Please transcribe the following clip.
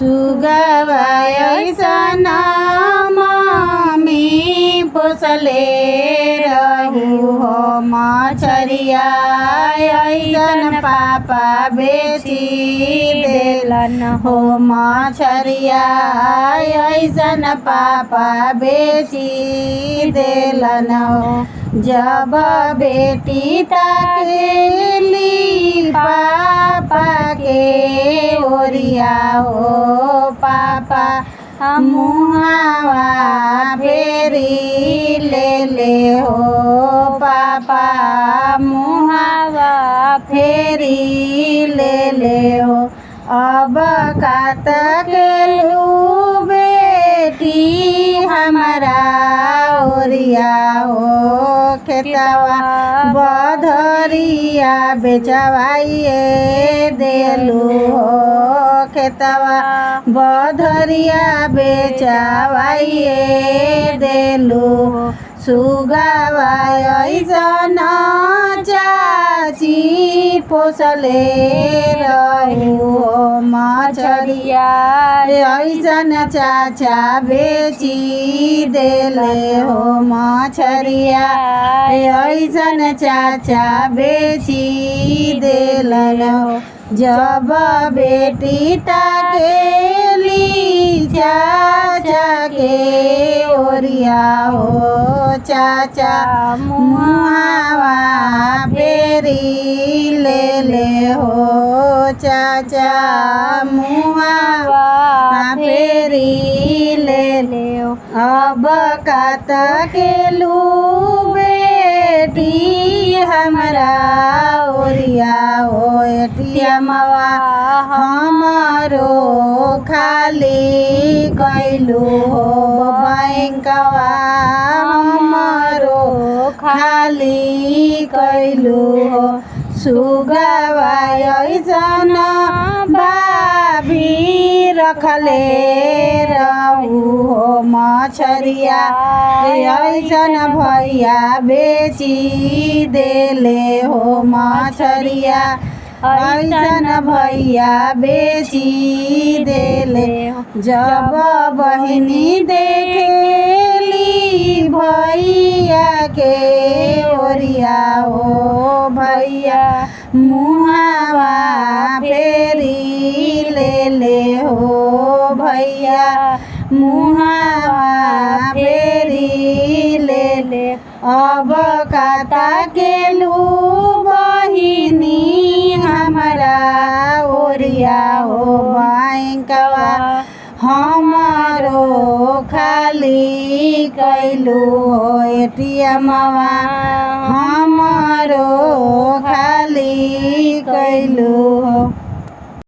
सुगवा ऐसन मम्मी पोसले रहू हो मछरिया ऐसन पापा बेची देलन हो मछरिया ऐसन पापा बेची देलन हो। जब बेटी ताकेली पापा के ओरिया हो पापा मुहावा फेरी ले हो पापा मुहावा फेरी ले हो। अब कात केलू बेटी हमारा ओरिया हो खेतवा बधरिया बेचवाइए देलू हो खेतवा बधरिया बेचवाइए देलू हो। सुगवा ऐसन चाची पोसले रहू हो मछरिया ऐसन चाचा बेची देले हो मछरिया ऐसन चाचा बेची देलन हो। जब बेटी ताकेली चाचा के ओरिया हो चाचा मुहावा फेरी ले हो चाचा मुहावा फेरी ले हो। अब कात केलू बेटी हमारा ओरिया हो एटीएमवा हमारो खाली कैलू हो बैंकवा हमारो खाली कैलू हो। सुगवा ऐसन भाभी रखले रहू हो मछरिया ऐसन भैया बेची देले हो मछरिया ऐसन भैया बेची देले हो। जब बहिनी देखेली भैया के ओरिया हो भैया मुहावा फेरी ले हो भैया मुहावा फेरी ले। अब काता केलू बहिनी हमारा ओरिया हो बैंकवा हमारो खाली कैलू हो एटीएमवा हमारो खाली कैलू।